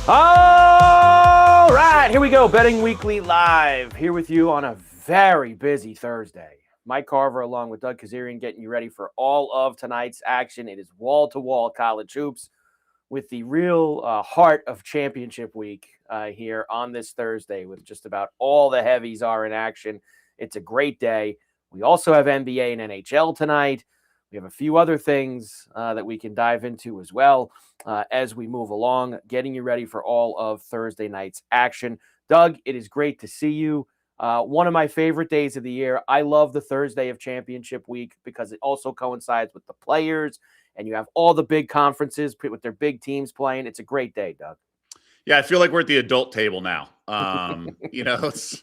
All right, here we go. Betting Weekly Live. Here with you on a very busy Thursday. Mike Carver along with Doug Kezirian getting you ready for all of tonight's action. It is wall-to-wall college hoops with the real heart of championship week here on this Thursday with just about all the heavies are in action. It's a great day. We also have NBA and NHL tonight. We have a few other things that we can dive into as well as we move along, getting you ready for all of Thursday night's action. Doug, it is great to see you. One of my favorite days of the year. I love the Thursday of championship week because it also coincides with the players, and you have all the big conferences with their big teams playing. It's a great day, Doug. Yeah, I feel like we're at the adult table now. It's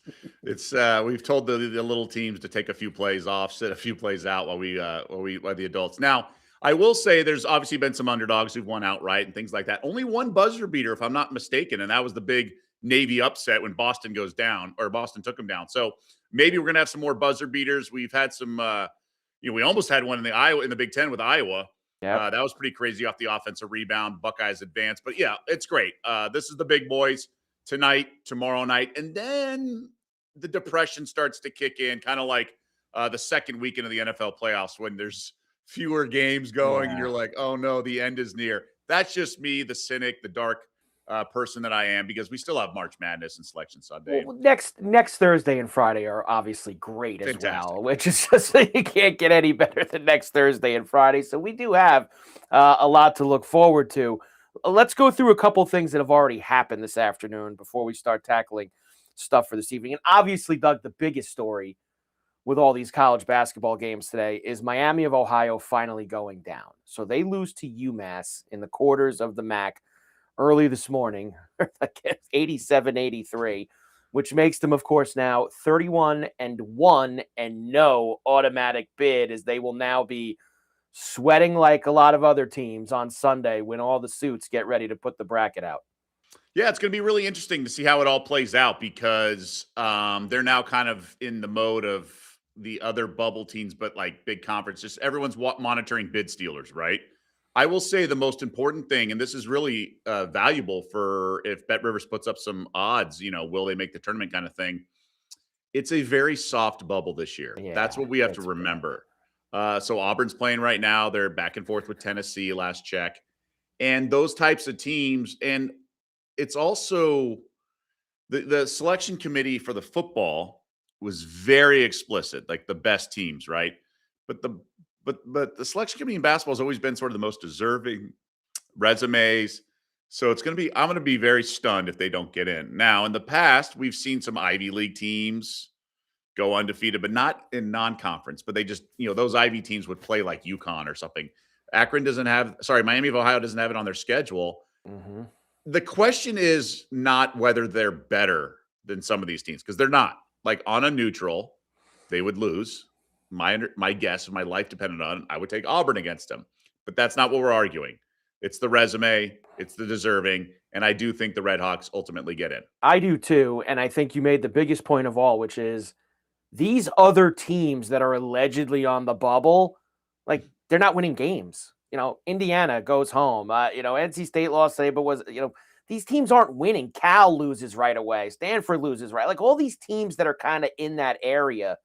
we've told the little teams to take a few plays off, sit a few plays out while the adults. Now, I will say there's obviously been some underdogs who've won outright and things like that. Only one buzzer beater, if I'm not mistaken, and that was the big Navy upset when Boston goes down, or Boston took them down. So maybe we're gonna have some more buzzer beaters. We've had some, we almost had one in the Big Ten with Iowa. Yep. That was pretty crazy off the offensive rebound. Buckeyes advance. But yeah, it's great. This is the big boys tonight, tomorrow night. And then the depression starts to kick in, kind of like the second weekend of the NFL playoffs when there's fewer games going and you're like, oh no, the end is near. That's just me, the cynic, the dark person that I am, because we still have March Madness and Selection Sunday. Well, next Thursday and Friday are obviously great as well, which is just you can't get any better than next Thursday and Friday. So we do have a lot to look forward to. Let's go through a couple things that have already happened this afternoon before we start tackling stuff for this evening. And obviously, Doug, the biggest story with all these college basketball games today is Miami of Ohio finally going down. So they lose to UMass in the quarters of the MAC early this morning, 87-83, which makes them, of course, now 31-1 and no automatic bid, as they will now be sweating like a lot of other teams on Sunday when all the suits get ready to put the bracket out. Yeah, it's going to be really interesting to see how it all plays out because they're now kind of in the mode of the other bubble teams, but like big conference. Just everyone's monitoring bid stealers, right? I will say the most important thing, and this is really valuable for if BetRivers puts up some odds, will they make the tournament kind of thing. It's a very soft bubble this year. Yeah, that's what we have to remember. So Auburn's playing right now. They're back and forth with Tennessee, last check. And those types of teams, and it's also the selection committee for the football was very explicit, like the best teams, right? But the selection committee in basketball has always been sort of the most deserving resumes. So I'm going to be very stunned if they don't get in. Now, in the past, we've seen some Ivy League teams go undefeated, but not in non-conference. But they just, those Ivy teams would play like UConn or something. Miami of Ohio doesn't have it on their schedule. Mm-hmm. The question is not whether they're better than some of these teams, because they're not. Like on a neutral, they would lose. My guess, my life depended on, I would take Auburn against them. But that's not what we're arguing. It's the resume, it's the deserving, and I do think the Red Hawks ultimately get in. I do too, and I think you made the biggest point of all, which is these other teams that are allegedly on the bubble, like they're not winning games. Indiana goes home. NC State lost today, but these teams aren't winning. Cal loses right away. Stanford loses right. Like all these teams that are kind of in that area,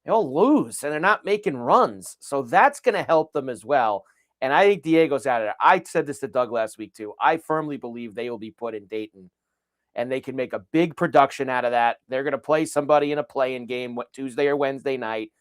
they'll lose and they're not making runs. So that's going to help them as well. And I think Diego's out of it. I said this to Doug last week too. I firmly believe they will be put in Dayton and they can make a big production out of that. They're going to play somebody in a play-in game Tuesday or Wednesday night.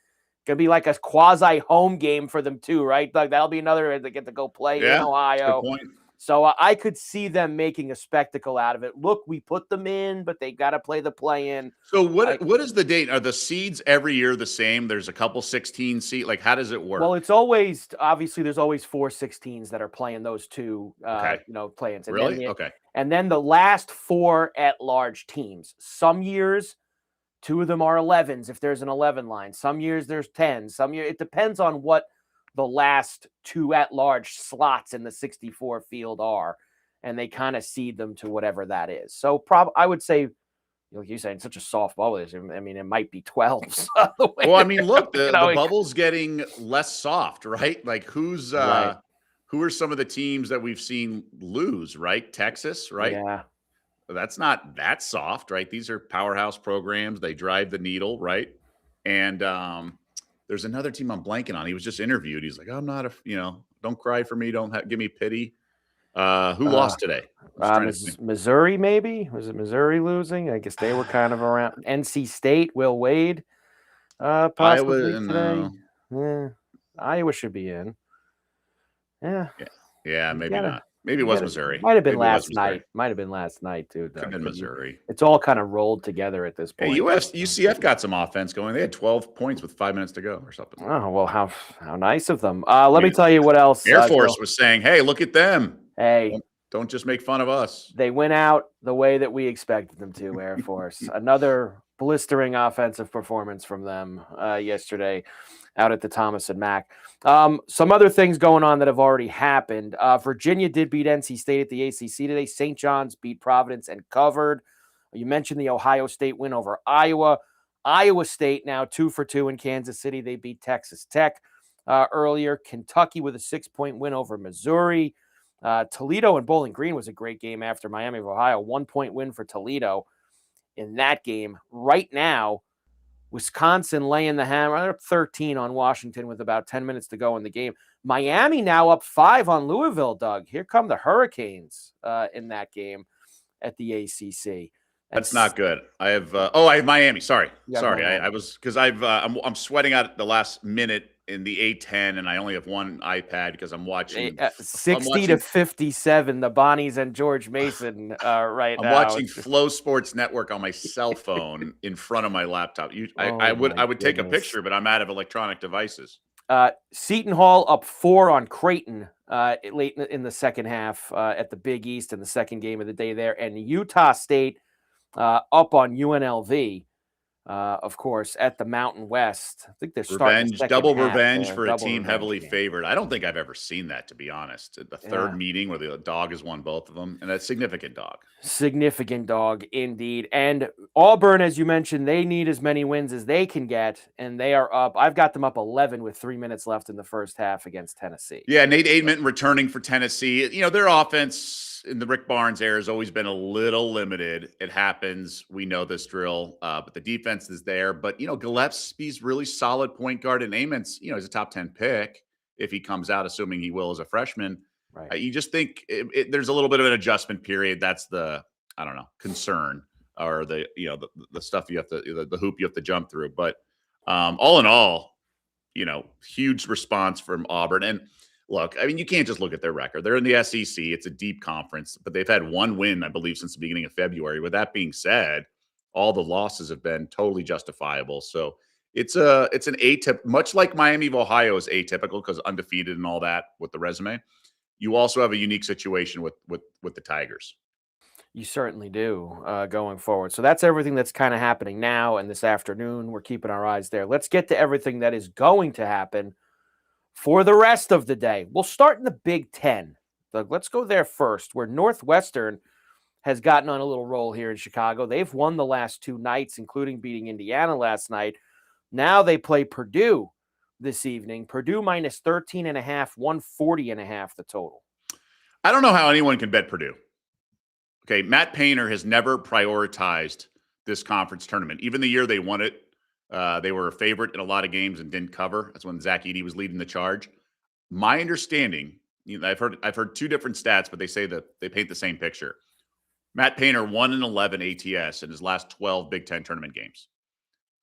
Going to be like a quasi-home game for them too, right, Doug? That'll be another they get to go play in Ohio. Good point. So I could see them making a spectacle out of it. Look, we put them in, but they got to play the play-in. So what is the date? Are the seeds every year the same? There's a couple 16 seed. Like, how does it work? Well, it's always obviously there's always 4 16s that are playing those two, play-ins. And really? Okay. And then the last 4 at-large teams. Some years, 2 of them are 11s if there's an 11 line. Some years there's 10. Some years it depends on what the last 2 at-large slots in the 64 field are, and they kind of seed them to whatever that is. So I would say, like you said, it's such a soft bubble. I mean, it might be 12s. Well, I mean, look, the bubble's getting less soft, right? Like who's right. who are some of the teams that we've seen lose, right? Texas, right? Yeah. That's not that soft, right? These are powerhouse programs. They drive the needle, right? And there's another team I'm blanking on. He was just interviewed. He's like, I'm not don't cry for me. Don't give me pity. Who lost today? I was trying to think. Missouri, maybe? Was it Missouri losing? I guess they were kind of around. NC State, Will Wade, possibly Iowa, today. no. Yeah. Iowa should be in. Yeah. Yeah, You maybe gotta, not. Maybe it you was gotta, Missouri. might have been Maybe it was last Missouri. night. Might have been last night, too, Could have Doug. been Missouri. It's all kind of rolled together at this point. UCF got some offense going. They had 12 points with 5 minutes to go or something. Oh, well, how nice of them. Let me tell you what else. Air Force was saying, hey, look at them. Hey. Don't just make fun of us. They went out the way that we expected them to, Air Force. Another blistering offensive performance from them yesterday out at the Thomas and Mack. Some other things going on that have already happened. Virginia did beat NC State at the ACC today. St. John's beat Providence and covered. You mentioned the Ohio State win over Iowa. Iowa State now 2-for-2 in Kansas City. They beat Texas Tech earlier. Kentucky with a 6-point win over Missouri. Toledo and Bowling Green was a great game after Miami of Ohio. 1-point win for Toledo in that game. Right now, Wisconsin laying the hammer. They're up 13 on Washington with about 10 minutes to go in the game. Miami now up 5 on Louisville, Doug. Here come the Hurricanes in that game at the ACC. That's not good. I have I have Miami. Sorry. Miami. I was because I'm sweating out the last minute in the A10, and I only have one iPad because I'm watching 60 to 57. The Bonnies and George Mason right now. I'm watching Flow Sports Network on my cell phone in front of my laptop. I would take a picture, but I'm out of electronic devices. Seton Hall up 4 on Creighton late in the second half at the Big East in the second game of the day there, and Utah State up on UNLV. Of course, at the Mountain West. I think they're starting double revenge for a team heavily favored. I don't think I've ever seen that, to be honest. The third meeting where the dog has won both of them, and a significant dog. Significant dog, indeed. And Auburn, as you mentioned, they need as many wins as they can get, and they are up. I've got them up 11 with 3 minutes left in the first half against Tennessee. Yeah, Nate Aitman returning for Tennessee. Their offense in the Rick Barnes era has always been a little limited. It happens. We know this drill, but the defense is there. But, Gillespie's really solid point guard, and Amon's, he's a top 10 pick if he comes out, assuming he will as a freshman. Right. You just think there's a little bit of an adjustment period. That's the, concern or the stuff you have to, the hoop you have to jump through. But all in all, huge response from Auburn. And look, you can't just look at their record. They're in the SEC. It's a deep conference, but they've had one win, I believe, since the beginning of February. With that being said, all the losses have been totally justifiable. So it's an atypical, much like Miami of Ohio is atypical because undefeated and all that with the resume. You also have a unique situation with the Tigers. You certainly do going forward. So that's everything that's kind of happening now and this afternoon. We're keeping our eyes there. Let's get to everything that is going to happen for the rest of the day. We'll start in the Big Ten. Let's go there first, where Northwestern has gotten on a little roll here in Chicago. They've won the last 2 nights, including beating Indiana last night. Now they play Purdue this evening. Purdue minus 13.5, 140.5 the total. I don't know how anyone can bet Purdue. Okay, Matt Painter has never prioritized this conference tournament. Even the year they won it, they were a favorite in a lot of games and didn't cover. That's when Zach Edey was leading the charge. My understanding, I've heard 2 different stats, but they say that they paint the same picture. Matt Painter 1-11 ATS in his last 12 Big Ten tournament games.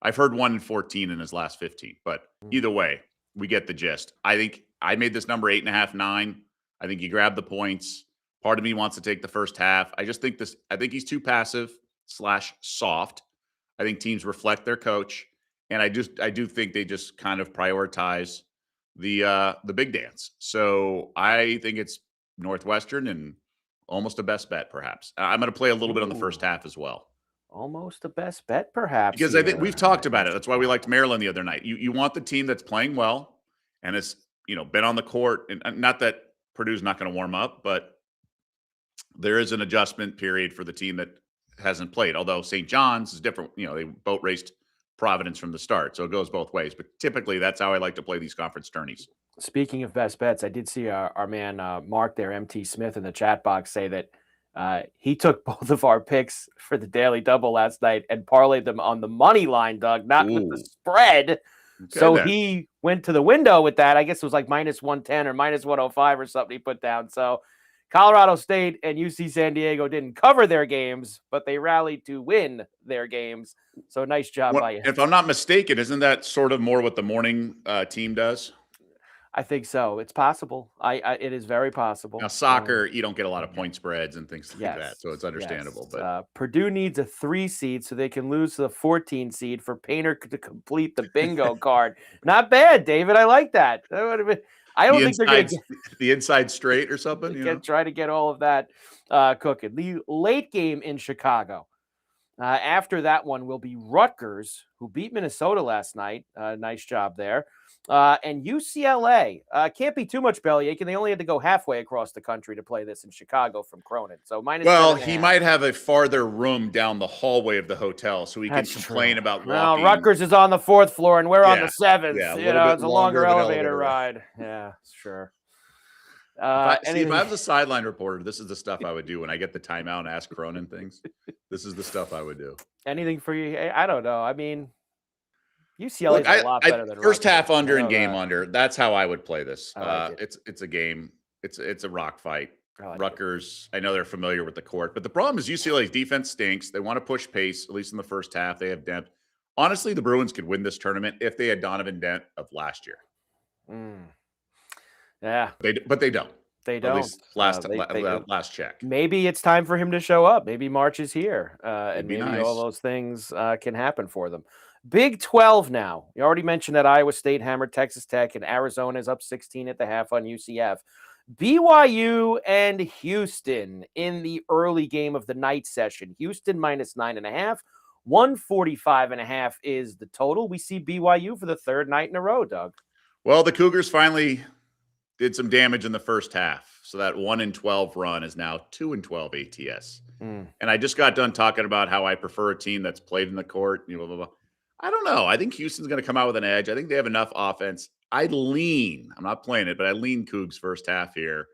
I've heard 1-14 in his last 15, but either way, we get the gist. I think I made this number 8.5, 9. I think you grab the points. Part of me wants to take the first half. I think he's too passive / soft. I think teams reflect their coach. And I do think they just kind of prioritize the big dance. So I think it's Northwestern and almost a best bet, perhaps. I'm going to play a little bit on the first half as well. Almost a best bet, perhaps. Because I think we've talked about it. That's why we liked Maryland the other night. You want the team that's playing well and has been on the court. And not that Purdue's not going to warm up, but there is an adjustment period for the team that hasn't played. Although St. John's is different. They boat raced Providence from the start. So it goes both ways. But typically, that's how I like to play these conference tourneys. Speaking of best bets, I did see our man Mark there, MT Smith, in the chat box say that he took both of our picks for the daily double last night and parlayed them on the money line, Doug, not with the spread. Okay, so then. he went to the window with that. I guess it was like minus 110 or minus 105 or something he put down. So Colorado State and UC San Diego didn't cover their games, but they rallied to win their games. So nice job by you. If I'm not mistaken, isn't that sort of more what the morning team does? I think so. It's possible. It is very possible. Now, soccer, you don't get a lot of point spreads and things like that, so it's understandable. Yes. But Purdue needs a 3 seed so they can lose to the 14 seed for Painter to complete the bingo card. Not bad, David. I like that. That would have been. I don't think they're going to get the inside straight or something. Try to get all of that cooking. The late game in Chicago. After that one will be Rutgers, who beat Minnesota last night. Nice job there. And UCLA. Can't be too much bellyache, and they only had to go halfway across the country to play this in Chicago from Cronin. So minus. Well, he might have a farther room down the hallway of the hotel, so he can complain about walking. Well, Rutgers is on the 4th floor, and we're on the 7th. Yeah, it's a longer elevator ride. Yeah, sure. If I was a sideline reporter, this is the stuff I would do when I get the timeout and ask Cronin things. This is the stuff I would do. Anything for you? I don't know. I mean, UCLA is a lot better than first Rutgers. half under and game under. That's how I would play this. It's a game. It's a rock fight. Like Rutgers, I know they're familiar with the court, but the problem is UCLA's defense stinks. They want to push pace, at least in the first half. They have depth. Honestly, the Bruins could win this tournament if they had Donovan Dent of last year. Yeah, but they don't. They don't. At least last check. Maybe it's time for him to show up. Maybe March is here, and maybe nice. all those things can happen for them. Big 12 now. You already mentioned that Iowa State hammered Texas Tech, and Arizona is up 16 at the half on UCF. BYU and Houston in the early game of the night session. Houston minus 9.5. 145.5 is the total. We see BYU for the third night in a row, Doug. Well, the Cougars finally did some damage in the first half. So that 1-12 run is now 2-12 ATS. And I just got done talking about how I prefer a team that's played in the court. Blah, blah, blah. I don't know. I think Houston's going to come out with an edge. I think they have enough offense. I'm not playing it, but I lean Cougs first half here.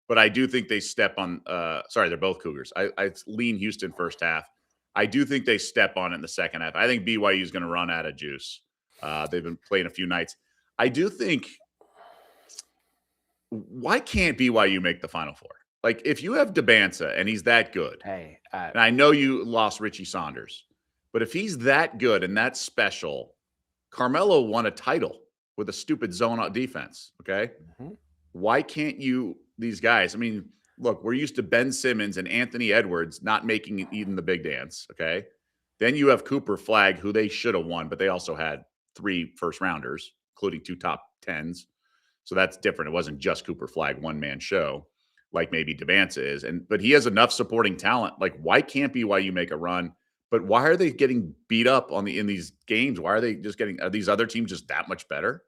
But I do think they step on they're both Cougars. I lean Houston first half. I do think they step on it in the second half. I think BYU is going to run out of juice. They've been playing a few nights. I do think, why can't BYU make the Final Four? Like, if you have Debanza and he's that good, and I know you lost Richie Saunders, but if he's that good and that special, Carmelo won a title with a stupid zone defense, okay? Why can't these guys, I mean, look, we're used to Ben Simmons and Anthony Edwards not making even the big dance, okay? Then you have Cooper Flagg, who they should have won, but they also had 3 first-rounders, including 2 top 10s. So that's different. It wasn't just Cooper Flagg, one-man show, like maybe Debanza is. But he has enough supporting talent. Like, why can't BYU make a run? But why are they getting beat up in these games? Why are they just are these other teams just that much better?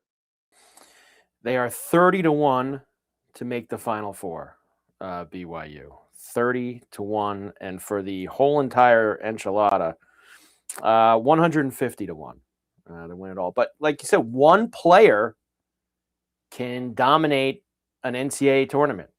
They are 30-1 to make the Final Four, BYU. 30-1. And for the whole entire enchilada, 150-1 to win it all. But like you said, one player can dominate an NCAA tournament.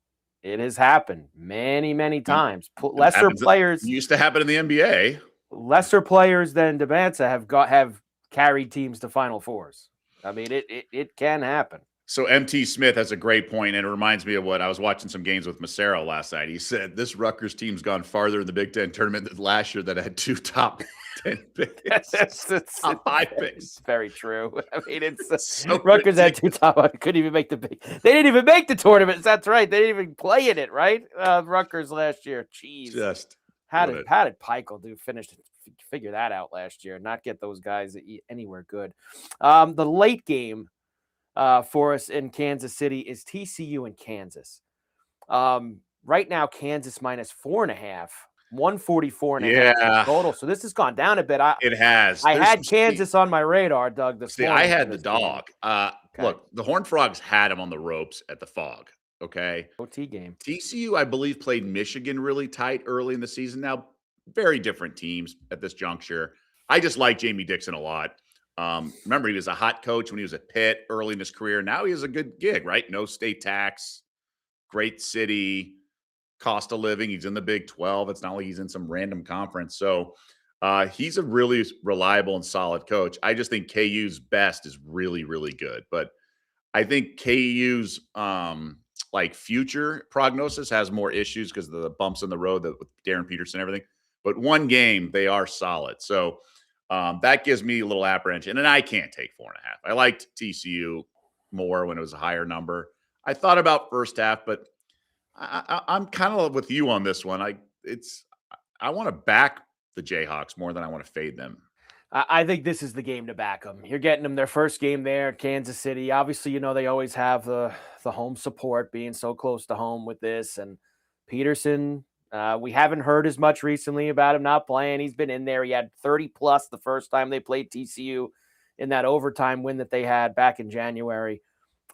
It has happened many, many times. Lesser players used to happen in the NBA. Lesser players than Debanza have carried teams to Final Fours. I mean, it can happen. So MT Smith has a great point, and it reminds me of what I was watching some games with Massaro last night. He said this Rutgers team's gone farther in the Big Ten tournament than last year that had 2 top 10 picks. Top 5 picks. It's very true. I mean, it's so Rutgers had 2 top. Couldn't even make the big. They didn't even make the tournament. That's right. They didn't even play in it. Right? Rutgers last year. Jeez. Just how did Peichel figure that out last year? Not get those guys anywhere good. The late game for us in Kansas City is TCU and Kansas. Right now, Kansas minus 4.5. 144.5 total. So this has gone down a bit. It has. I had Kansas on my radar, Doug. I had the dog. Look, the Horned Frogs had him on the ropes at the Fog. Okay. OT game. TCU, I believe, played Michigan really tight early in the season. Now, very different teams at this juncture. I just like Jamie Dixon a lot. Remember, he was a hot coach when he was at Pitt early in his career. Now he has a good gig, right? No state tax, great city, cost of living. He's in the Big 12. It's not like he's in some random conference. So he's a really reliable and solid coach. I just think KU's best is really, really good. But I think KU's like future prognosis has more issues because of the bumps in the road that with Darren Peterson and everything. But one game, they are solid. So that gives me a little apprehension. And I can't take 4.5. I liked TCU more when it was a higher number. I thought about first half, but I'm kind of with you on this one. I want to back the Jayhawks more than I want to fade them. I think this is the game to back them. You're getting them their first game there, Kansas City. Obviously, you know they always have the home support, being so close to home with this. And Peterson, we haven't heard as much recently about him not playing. He's been in there. He had 30 plus the first time they played TCU in that overtime win that they had back in January.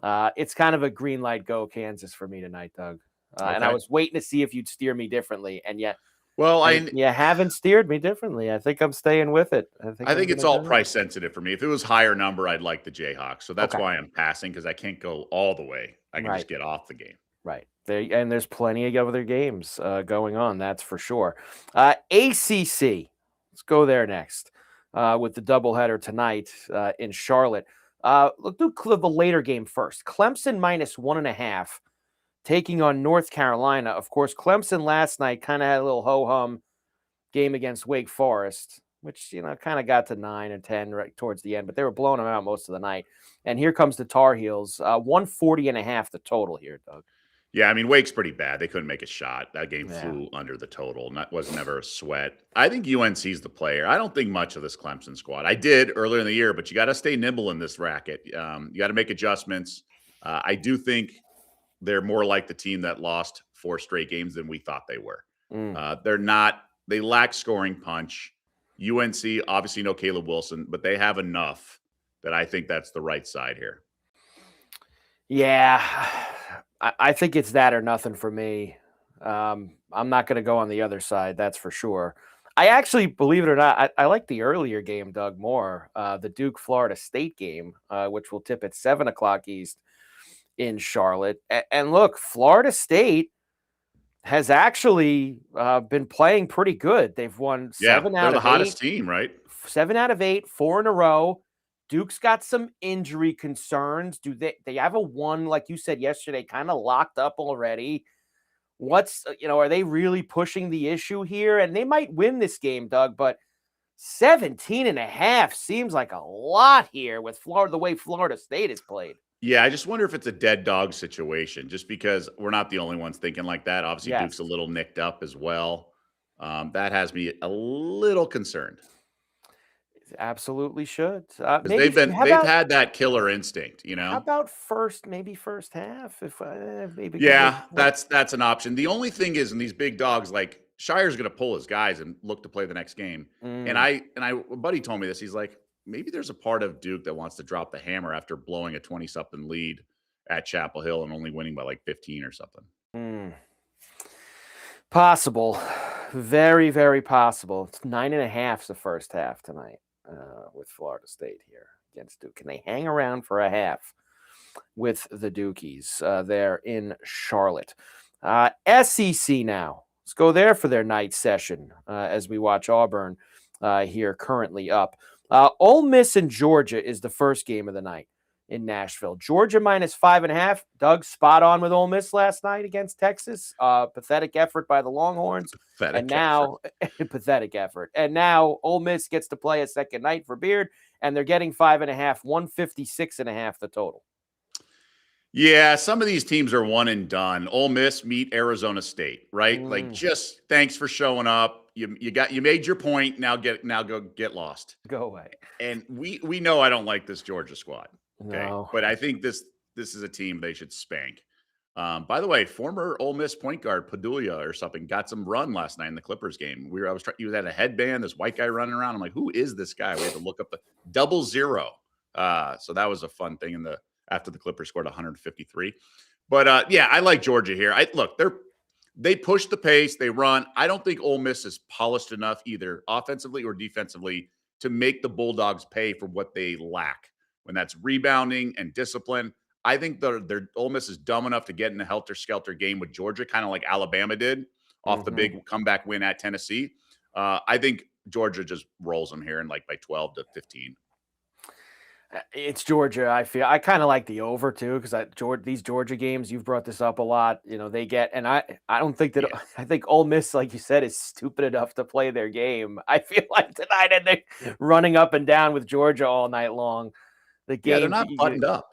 It's kind of a green light go Kansas for me tonight, Doug. And I was waiting to see if you'd steer me differently, and yet. Well, you haven't steered me differently. I think I'm staying with it. I think it's all price sensitive for me. If it was higher number, I'd like the Jayhawks. So that's why I'm passing, because I can't go all the way. I can just get off the game. Right. And there's plenty of other games going on. That's for sure. ACC. Let's go there next with the doubleheader tonight in Charlotte. Let's do the later game first. Clemson minus 1.5. Taking on North Carolina. Of course, Clemson last night kind of had a little ho-hum game against Wake Forest, which, kind of got to 9 or 10 right towards the end, but they were blowing them out most of the night. And here comes the Tar Heels, 140.5 the total here, Doug. Yeah, I mean, Wake's pretty bad. They couldn't make a shot. That game flew under the total. That was never a sweat. I think UNC's the player. I don't think much of this Clemson squad. I did earlier in the year, but you got to stay nimble in this racket. You got to make adjustments. I do think they're more like the team that lost 4 straight games than we thought they were. They're not. They lack scoring punch. UNC, obviously no Caleb Wilson, but they have enough that I think that's the right side here. Yeah, I think it's that or nothing for me. I'm not going to go on the other side, that's for sure. I actually, believe it or not, I like the earlier game, Doug, more, the Duke-Florida State game, which will tip at 7 o'clock East in Charlotte. And look, Florida State has actually been playing pretty good. They've won 7 out of 8. They're the hottest team, right? 7 out of 8, 4 in a row. Duke's got some injury concerns. Do they have a one, like you said yesterday, kind of locked up already? Are they really pushing the issue here? And they might win this game, Doug, but 17.5 seems like a lot here with Florida, the way Florida State has played. Yeah, I just wonder if it's a dead dog situation, just because we're not the only ones thinking like that. Obviously, Duke's a little nicked up as well. That has me a little concerned. Absolutely should. They've had that killer instinct, How about maybe first half? That's an option. The only thing is, in these big dogs, like Shire's going to pull his guys and look to play the next game. And a buddy told me this. He's like, maybe there's a part of Duke that wants to drop the hammer after blowing a 20-something lead at Chapel Hill and only winning by like 15 or something. Possible. Very, very possible. It's 9.5 the first half tonight with Florida State here against Duke. Can they hang around for a half with the Dukies there in Charlotte? SEC now. Let's go there for their night session as we watch Auburn here currently up. Ole Miss and Georgia is the first game of the night in Nashville. Georgia minus 5.5. Doug, spot on with Ole Miss last night against Texas. Pathetic effort by the Longhorns. Pathetic effort. And now Ole Miss gets to play a second night for Beard, and they're getting 5.5, 156.5 the total. Yeah, some of these teams are one and done. Ole Miss meet Arizona State, right? Like, just thanks for showing up. You made your point. Now go get lost. Go away. And we know I don't like this Georgia squad. Okay. No. But I think this is a team they should spank. By the way, former Ole Miss point guard Padula or something got some run last night in the Clippers game. He was at a headband, this white guy running around. I'm like, who is this guy? We had to look up the 00. So that was a fun thing after the Clippers scored 153. But I like Georgia here. They push the pace, they run. I don't think Ole Miss is polished enough either offensively or defensively to make the Bulldogs pay for what they lack when that's rebounding and discipline. I think their Ole Miss is dumb enough to get in a helter-skelter game with Georgia, kind of like Alabama did off the big comeback win at Tennessee. I think Georgia just rolls them here in like by 12 to 15. It's Georgia. I kind of like the over too because these Georgia games, you've brought this up a lot. They get, and I don't think that I think Ole Miss, like you said, is stupid enough to play their game. I feel like tonight, and they're running up and down with Georgia all night long. The game, they're not buttoned up.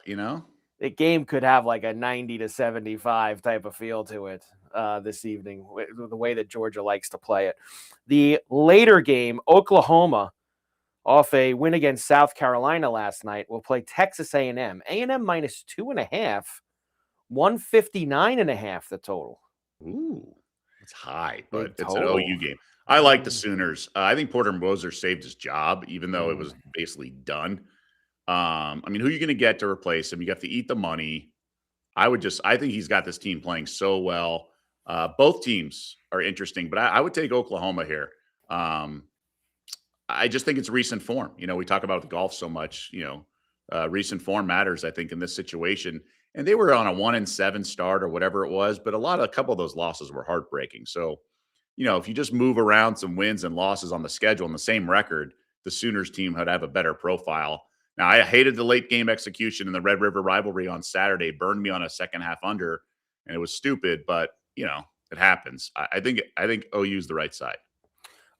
The game could have like a 90 to 75 type of feel to it this evening, the way that Georgia likes to play it. The later game, Oklahoma, off a win against South Carolina last night, will play Texas A&M. A&M minus 2.5, 159.5 the total. Ooh, it's high, but it's an OU game. I like the Sooners. I think Porter Moser saved his job, even though it was basically done. I mean, who are you going to get to replace him? You have to eat the money. I think he's got this team playing so well. Both teams are interesting, but I would take Oklahoma here. I just think it's recent form. We talk about the golf so much, recent form matters, I think, in this situation. And they were on a 1-7 start or whatever it was, but a couple of those losses were heartbreaking. So, if you just move around some wins and losses on the schedule in the same record, the Sooners team would have a better profile. Now, I hated the late game execution in the Red River rivalry on Saturday, burned me on a second half under, and it was stupid, but it happens. I think OU is the right side.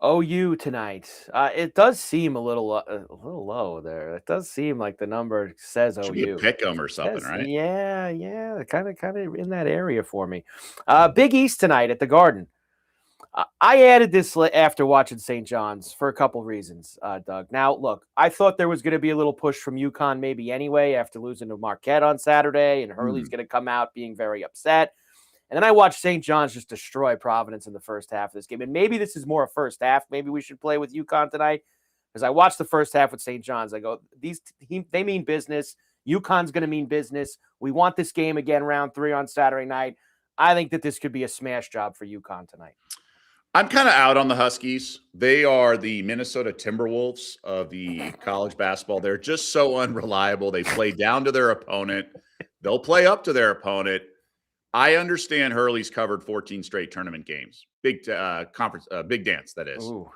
OU tonight. It does seem a little low there. It does seem like the number says Should OU. Be a pick 'em or something, right? Yeah, kind of in that area for me. Big East tonight at the Garden. I added this after watching St. John's for a couple reasons, Doug. Now, look, I thought there was going to be a little push from UConn maybe anyway after losing to Marquette on Saturday, and Hurley's going to come out being very upset. And then I watched St. John's just destroy Providence in the first half of this game. And maybe this is more a first half. Maybe we should play with UConn tonight. Because I watched the first half with St. John's. I go, they mean business. UConn's going to mean business. We want this game again round 3 on Saturday night. I think that this could be a smash job for UConn tonight. I'm kind of out on the Huskies. They are the Minnesota Timberwolves of the college basketball. They're just so unreliable. They play down to their opponent. They'll play up to their opponent. I understand Hurley's covered 14 straight tournament games. Big conference, big dance, that is. Ooh.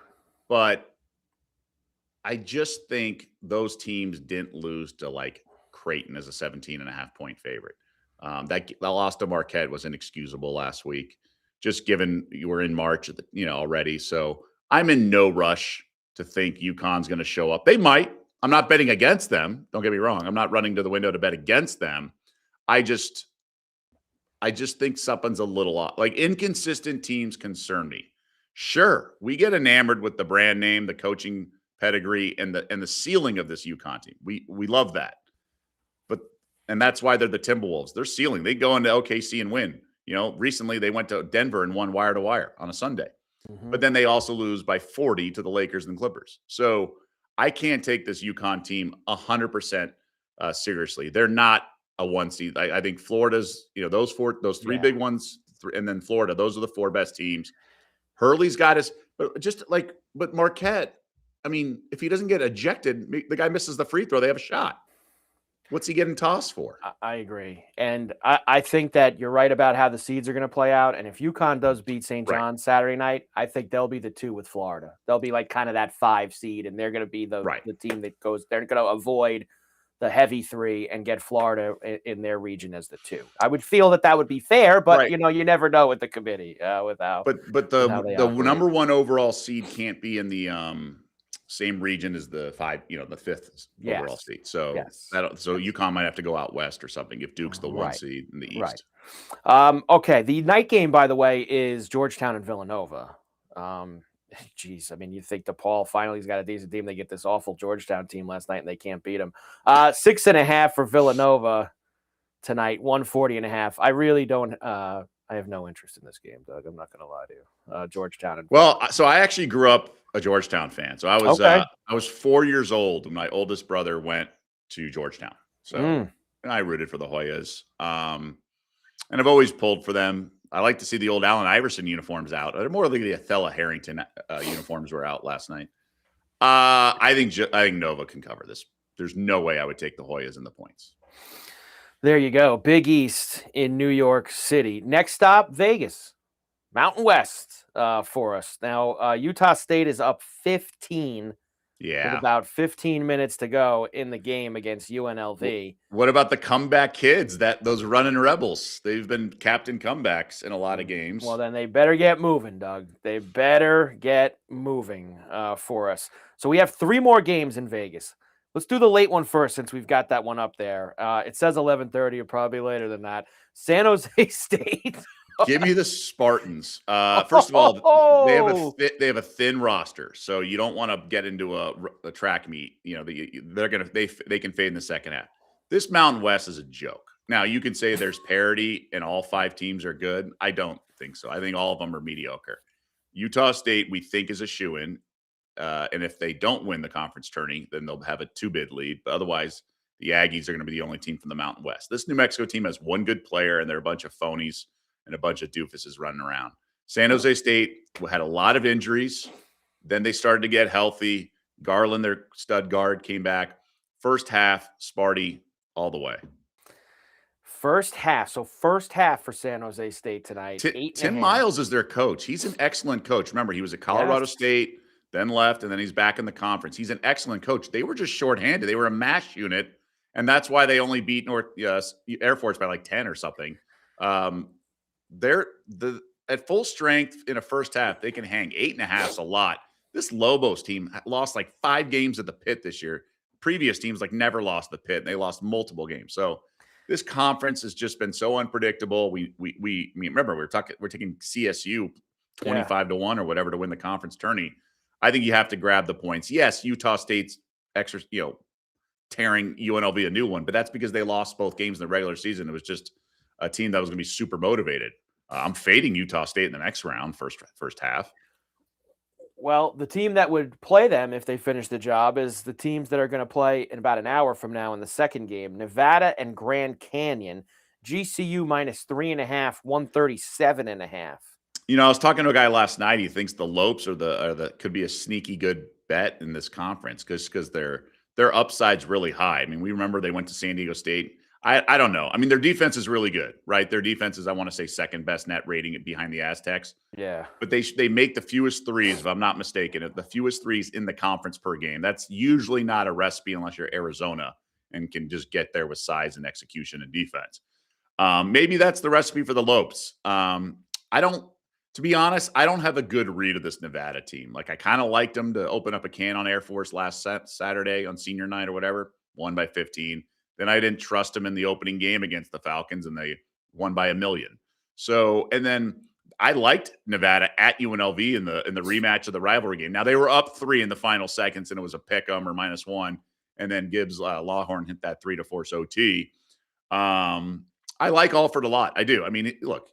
But I just think those teams didn't lose to like Creighton as a 17.5 point favorite. That loss to Marquette was inexcusable last week, just given you were in March, already. So I'm in no rush to think UConn's going to show up. They might. I'm not betting against them. Don't get me wrong. I'm not running to the window to bet against them. I just think something's a little off. Like, inconsistent teams concern me. Sure, we get enamored with the brand name, the coaching pedigree, and the ceiling of this UConn team. We love that. And that's why they're the Timberwolves. They're ceiling. They go into OKC and win. Recently they went to Denver and won wire to wire on a Sunday. But then they also lose by 40 to the Lakers and Clippers. So I can't take this UConn team 100% seriously. They're not a 1 seed. I think Florida's, those 3 big ones, and then Florida, those are the 4 best teams. Hurley's got us, but Marquette, I mean, if he doesn't get ejected, the guy misses the free throw, they have a shot. What's he getting tossed for? I agree. And I think that you're right about how the seeds are going to play out. And if UConn does beat St. John's Saturday night, I think they'll be the 2 with Florida. They'll be like kind of that 5 seed, and they're going to be the team that goes, they're going to avoid the heavy 3 and get Florida in their region as the 2. I would feel that would be fair, but you never know with the committee without. But the number 1 overall seed can't be in the same region as the 5, the 5th overall seed. So so UConn might have to go out west or something if Duke's the 1 seed in the East. Okay. The night game, by the way, is Georgetown and Villanova. Geez, I mean, you think DePaul finally's got a decent team. They get this awful Georgetown team last night and they can't beat them. 6.5 for Villanova tonight, 140.5. I really don't. I have no interest in this game, Doug. I'm not going to lie to you. Georgetown. So I actually grew up a Georgetown fan. So I was 4 years old when my oldest brother went to Georgetown. So and I rooted for the Hoyas. And I've always pulled for them. I like to see the old Allen Iverson uniforms out. More like the Othello Harrington uniforms were out last night. I think Nova can cover this. There's no way I would take the Hoyas in the points. There you go. Big East in New York City. Next stop, Vegas. Mountain West for us. Now, Utah State is up 15 with about 15 minutes to go in the game against UNLV. What about the comeback kids, those running Rebels? They've been captain comebacks in a lot of games. Well, then they better get moving, Doug. They better get moving for us. So we have 3 more games in Vegas. Let's do the late one first since we've got that one up there. It says 11:30 or probably later than that. San Jose State. Give me the Spartans. First of all, they have a thin roster, so you don't want to get into a track meet. You know, they can fade in the second half. This Mountain West is a joke. Now you can say there's parity and all 5 teams are good. I don't think so. I think all of them are mediocre. Utah State we think is a shoo-in, and if they don't win the conference tourney, then they'll have a 2-bid lead. But otherwise, the Aggies are going to be the only team from the Mountain West. This New Mexico team has one good player, and they're a bunch of phonies and a bunch of doofuses running around. San Jose State had a lot of injuries. Then they started to get healthy. Garland, their stud guard, came back. First half, Sparty all the way. First half. So first half for San Jose State tonight. Tim Miles is their coach. He's an excellent coach. Remember, he was at Colorado State, then left, and then he's back in the conference. He's an excellent coach. They were just shorthanded. They were a mash unit, and that's why they only beat Air Force by like 10 or something. They're at full strength in a first half. They can hang 8.5 is a lot. This Lobos team lost like 5 games at the Pit this year. Previous teams like never lost the Pit. And they lost multiple games. So this conference has just been so unpredictable. We remember we're taking CSU 25-1 or whatever to win the conference tourney. I think you have to grab the points. Yes, Utah State's tearing UNLV a new one, but that's because they lost both games in the regular season. It was just a team that was going to be super motivated. I'm fading Utah State in the next round, first half. Well, the team that would play them if they finish the job is the teams that are going to play in about an hour from now in the second game. Nevada and Grand Canyon. GCU -3.5, 137.5. You know, I was talking to a guy last night. He thinks the Lopes could be a sneaky good bet in this conference because their upside's really high. I mean, we remember they went to San Diego State. I don't know. I mean, their defense is really good, right? Their defense is, I want to say, second best net rating behind the Aztecs. Yeah. But they make the fewest threes, if I'm not mistaken, the fewest threes in the conference per game. That's usually not a recipe unless you're Arizona and can just get there with size and execution and defense. Maybe that's the recipe for the Lopes. To be honest, I don't have a good read of this Nevada team. Like, I kind of liked them to open up a can on Air Force last Saturday on senior night or whatever, won by 15. Then I didn't trust them in the opening game against the Falcons, and they won by 1 million. So, and then I liked Nevada at UNLV in the rematch of the rivalry game. Now, they were up 3 in the final seconds, and it was a pick 'em or -1. And then Gibbs Lawhorn hit that 3 to force OT. I like Alford a lot. I do. I mean, look,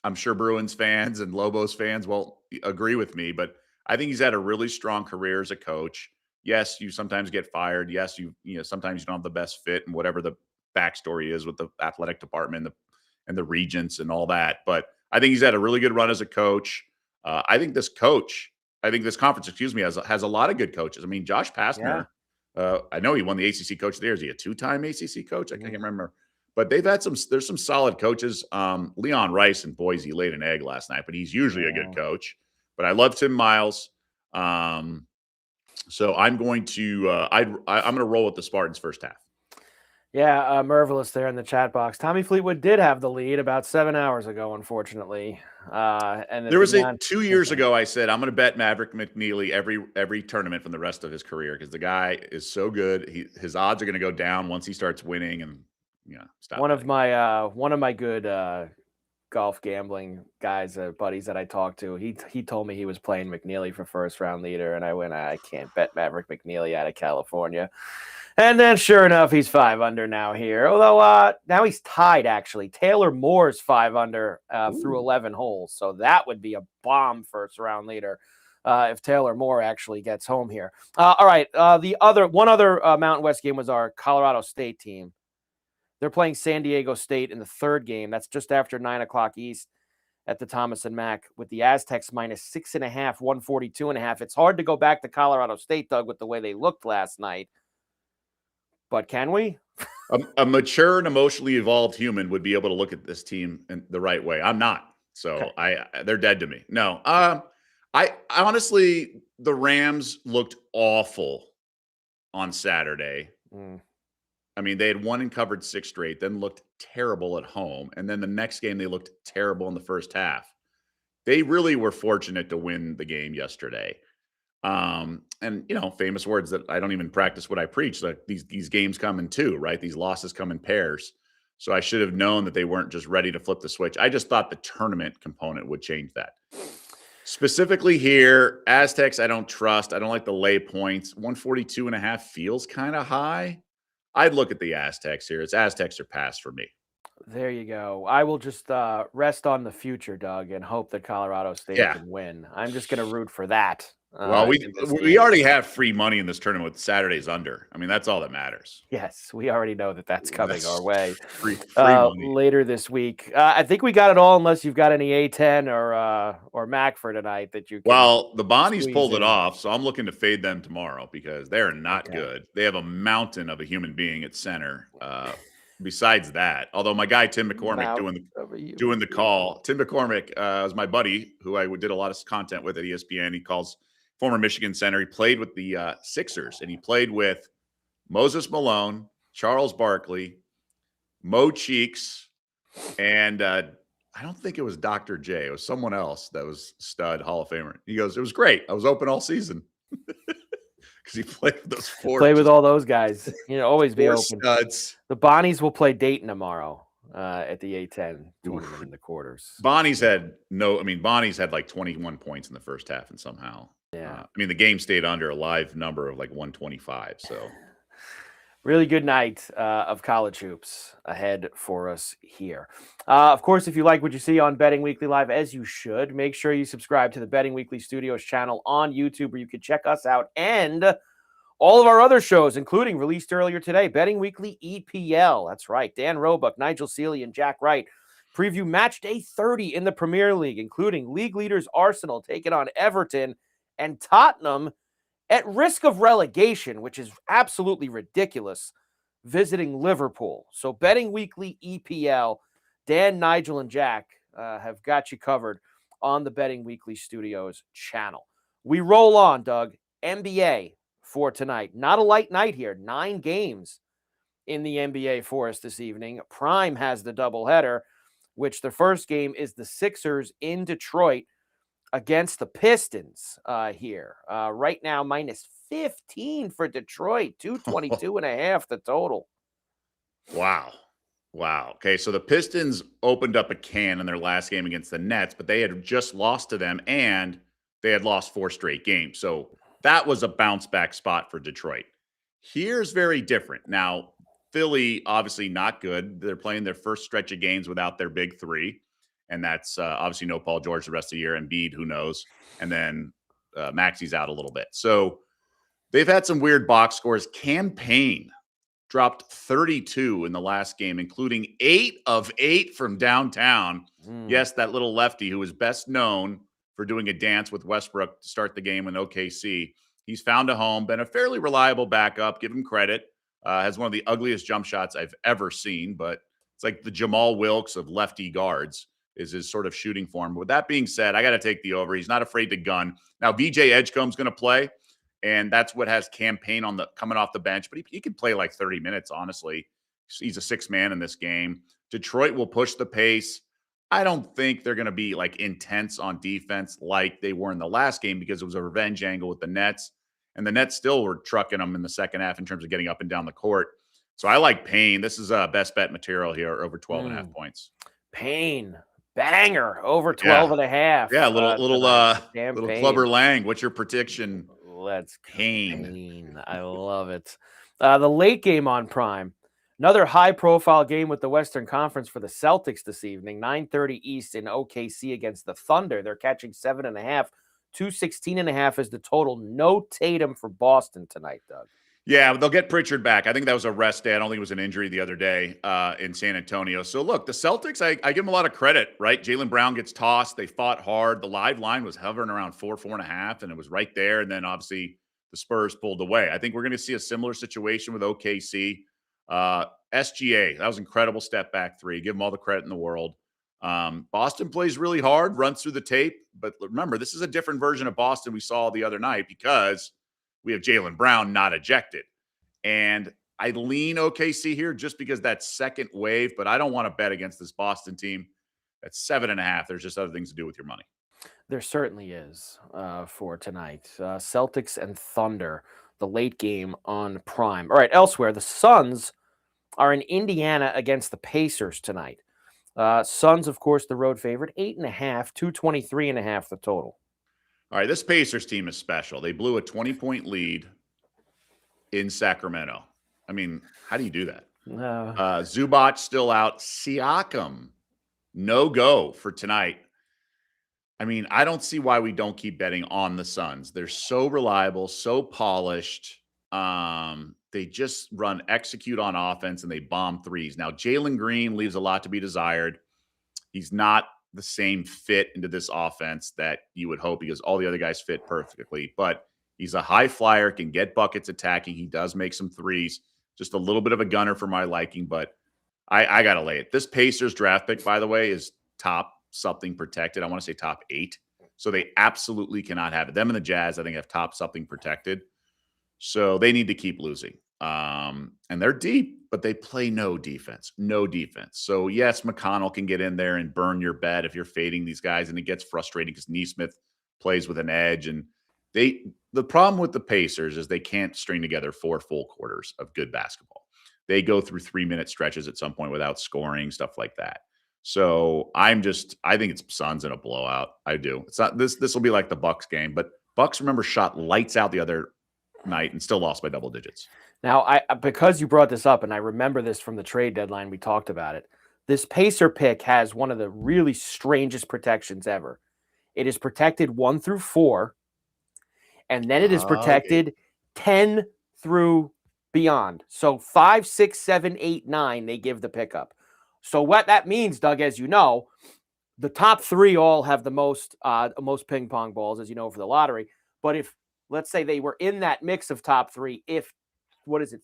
I'm sure Bruins fans and Lobos fans will agree with me, but I think he's had a really strong career as a coach. Yes, you sometimes get fired. Yes, sometimes you don't have the best fit and whatever the backstory is with the athletic department and the regents and all that. But I think he's had a really good run as a coach. I think this conference, has a lot of good coaches. I mean, Josh Pastner, I know he won the ACC Coach of the Year. Is he a 2-time ACC coach? I can't remember. But there's some solid coaches. Leon Rice in Boise laid an egg last night, but he's usually a good coach. But I love Tim Miles. So I'm going to I'm going to roll with the Spartans first half. Yeah, Mervillous there in the chat box. Tommy Fleetwood did have the lead about 7 hours ago, unfortunately. And there was 2 years ago. I said I'm going to bet Maverick McNeely every tournament from the rest of his career because the guy is so good. His odds are going to go down once he starts winning. And stop. One of my good golf gambling guys, buddies that I talked to, he told me he was playing McNeely for first round leader, and I went, I can't bet Maverick McNeely out of California. And then sure enough, he's 5 under now here. Although now he's tied, actually. Taylor Moore's 5 under through 11 holes. So that would be a bomb first round leader if Taylor Moore actually gets home here. All right. One other Mountain West game was our Colorado State team. They're playing San Diego State in the third game. That's just after 9 o'clock East. at the Thomas and Mack with the Aztecs minus 6.5, 142.5. It's hard to go back to Colorado State, Doug, with the way they looked last night. But can we? A mature and emotionally evolved human would be able to look at this team in the right way. I'm not. So Okay. they're dead to me. No. I honestly, the Rams looked awful on Saturday. I mean, they had won and covered 6 straight, then looked terrible at home. And then the next game, they looked terrible in the first half. They really were fortunate to win the game yesterday. And famous words that I don't even practice what I preach. Like these games come in two, right? These losses come in pairs. So I should have known that they weren't just ready to flip the switch. I just thought the tournament component would change that. Specifically here, Aztecs, I don't trust. I don't like the lay points. 142.5 feels kind of high. I'd look at the Aztecs here. It's Aztecs or pass for me. There you go. I will just rest on the future, Doug, and hope that Colorado State can win. I'm just going to root for that. Well, we already have free money in this tournament with Saturday's under. I mean, that's all that matters. Yes, we already know that that's coming our way. Free money. Later this week. I think we got it all, unless you've got any A10 or Mac for tonight that you can. Well, the Bonnies pulled it off, so I'm looking to fade them tomorrow because they're not good. They have a mountain of a human being at center. Besides that, although my guy Tim McCormick doing the call. Tim McCormick is my buddy who I did a lot of content with at ESPN. He calls former Michigan center. He played with the Sixers, and he played with Moses Malone, Charles Barkley, Mo Cheeks, and I don't think it was Dr. J. It was someone else that was stud Hall of Famer. He goes, "It was great. I was open all season." Because he played with those four. Play with all those guys. Always be open. Studs. The Bonnies will play Dayton tomorrow at the A10 tournament in the quarters. Bonnies had like 21 points in the first half, and somehow, the game stayed under a live number of like 125. So, really good night of college hoops ahead for us here. Of course, if you like what you see on Betting Weekly Live, as you should, make sure you subscribe to the Betting Weekly Studios channel on YouTube, where you can check us out and all of our other shows, including released earlier today, Betting Weekly EPL. That's right. Dan Roebuck, Nigel Seeley, and Jack Wright preview match day 30 in the Premier League, including league leaders Arsenal taking on Everton and Tottenham at risk of relegation, which is absolutely ridiculous, visiting Liverpool. So Betting Weekly EPL, Dan, Nigel, and Jack have got you covered on the Betting Weekly Studios channel. We roll on, Doug. NBA for tonight. Not a light night here. 9 games in the NBA for us this evening. Prime has the doubleheader, which the first game is the Sixers in Detroit against the Pistons here. Right now, minus 15 for Detroit. 222.5 the total. Wow. Okay, so the Pistons opened up a can in their last game against the Nets, but they had just lost to them, and they had lost 4 straight games. So that was a bounce back spot for Detroit. Here's very different. Now, Philly, obviously not good. They're playing their first stretch of games without their big 3. And that's obviously no Paul George the rest of the year. Embiid, who knows? And then Maxi's out a little bit. So they've had some weird box scores. Cam Payne dropped 32 in the last game, including 8 of 8 from downtown. Yes, that little lefty who is best known for doing a dance with Westbrook to start the game in OKC. He's found a home, been a fairly reliable backup. Give him credit. Has one of the ugliest jump shots I've ever seen, but it's like the Jamal Wilkes of lefty guards is his sort of shooting form. With that being said, I got to take the over. He's not afraid to gun. Now, VJ Edgecombe's going to play, and that's what has Cam Payne coming off the bench, but he can play like 30 minutes, honestly. He's a 6th man in this game. Detroit will push the pace. I don't think they're going to be like intense on defense like they were in the last game because it was a revenge angle with the Nets. And the Nets still were trucking them in the second half in terms of getting up and down the court. So I like Payne. This is best bet material here, over 12.5 points. Payne, banger, over 12.5. Yeah, little Clubber Lang. What's your prediction? Let's Payne. I love it. The late game on Prime. Another high-profile game with the Western Conference for the Celtics this evening. 9:30 East in OKC against the Thunder. They're catching 7.5. 216.5 is the total. No Tatum for Boston tonight, Doug. Yeah, they'll get Pritchard back. I think that was a rest day. I don't think it was an injury the other day in San Antonio. So look, the Celtics, I give them a lot of credit, right? Jaylen Brown gets tossed. They fought hard. The live line was hovering around 4.5, and it was right there. And then obviously the Spurs pulled away. I think we're going to see a similar situation with OKC. SGA, that was an incredible step back three. Give them all the credit in the world. Boston plays really hard, runs through the tape. But remember, this is a different version of Boston we saw the other night because we have Jaylen Brown not ejected. And I lean OKC here just because that second wave, but I don't want to bet against this Boston team. That's 7.5. There's just other things to do with your money. There certainly is for tonight. Celtics and Thunder, the late game on Prime. All right, elsewhere, the Suns are in Indiana against the Pacers tonight. Suns, of course, the road favorite, 8.5, 223.5 the total. All right, this Pacers team is special. They blew a 20-point lead in Sacramento. I mean, how do you do that? Zubac still out. Siakam, no go for tonight. I mean, I don't see why we don't keep betting on the Suns. They're so reliable, so polished. They just execute on offense, and they bomb threes. Now, Jalen Green leaves a lot to be desired. He's not the same fit into this offense that you would hope because all the other guys fit perfectly. But he's a high flyer, can get buckets attacking. He does make some threes. Just a little bit of a gunner for my liking, but I got to lay it. This Pacers draft pick, by the way, is top something protected. I want to say top 8. So they absolutely cannot have it. Them and the Jazz, I think, have top something protected. So they need to keep losing. And they're deep, but they play no defense. No defense. So, yes, McConnell can get in there and burn your bet if you're fading these guys, and it gets frustrating because Nesmith plays with an edge. And the problem with the Pacers is they can't string together 4 full quarters of good basketball. They go through 3-minute stretches at some point without scoring, stuff like that. So I think it's Suns in a blowout. I do. It's not this will be like the Bucks game, but Bucks, remember, shot lights out the other night and still lost by double digits. Now, because you brought this up, and I remember this from the trade deadline, we talked about it. This Pacer pick has one of the really strangest protections ever. It is protected 1 through 4, and then it is protected 10 through beyond. So 5, 6, 7, 8, 9, they give the pickup. So what that means, Doug, as you know, the top 3 all have the most ping pong balls, as you know, for the lottery. But if, let's say, they were in that mix of top 3, if, 2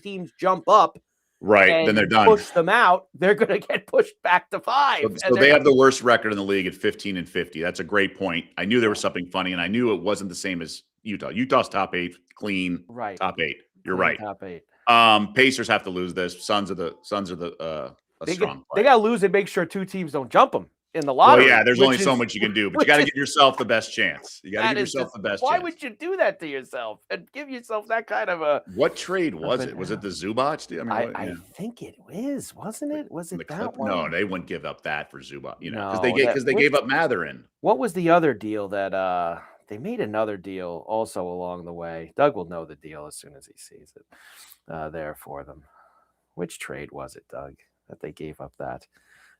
teams jump up, right, then they're done. Push them out, they're going to get pushed back to 5. So they have the worst record in the league at 15-50. That's a great point. I knew there was something funny, and I knew it wasn't the same as Utah. Utah's top 8, clean. Right. Top 8. You're clean, right. Top 8. Pacers have to lose this. Suns are the strong. They got to lose and make sure 2 teams don't jump them in the lottery. Well, yeah, there's only so much you can do, but you got to give yourself the best chance. You got to give yourself the best chance. Why would you do that to yourself and give yourself that kind of a... What trade was it? Was it the Zubac deal? I think it was, wasn't it? Was it that one? No, they wouldn't give up that for Zubac, because they gave up Matherin. What was the other deal that they made another deal also along the way? Doug will know the deal as soon as he sees it there for them. Which trade was it, Doug, that they gave up that?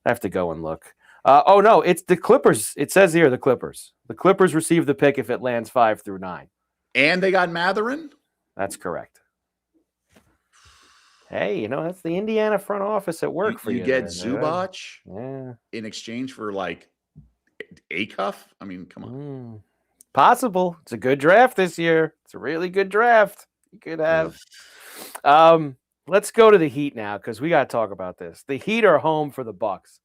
I have to go and look. No, it's the Clippers. It says here the Clippers. The Clippers receive the pick if it lands 5 through 9. And they got Matherin? That's correct. Hey, that's the Indiana front office at work for you. You get Zubac in exchange for like Acuff? I mean, come on. Possible. It's a good draft this year. It's a really good draft. You could have. Let's go to the Heat now because we got to talk about this. The Heat are home for the Bucks.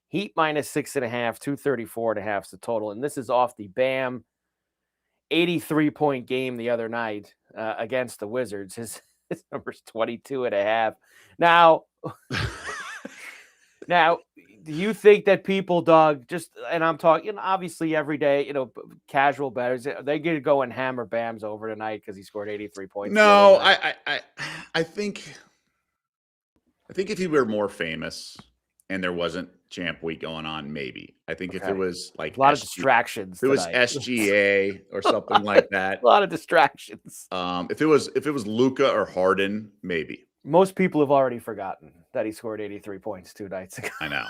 Heat minus 6.5, 234.5 is the total. And this is off the Bam 83-point game the other night against the Wizards. His number's 22.5. Now, do you think that people, Doug, and I'm talking, obviously every day, casual bettors, they get to go and hammer Bam's over tonight because he scored 83 points? No, I think if he were more famous and there wasn't Champ Week going on, maybe. I think if it was like a lot of distractions, if it was SGA or something like that, a lot of distractions. If it was Luka or Harden, maybe. Most people have already forgotten that he scored 83 points 2 nights ago. I know.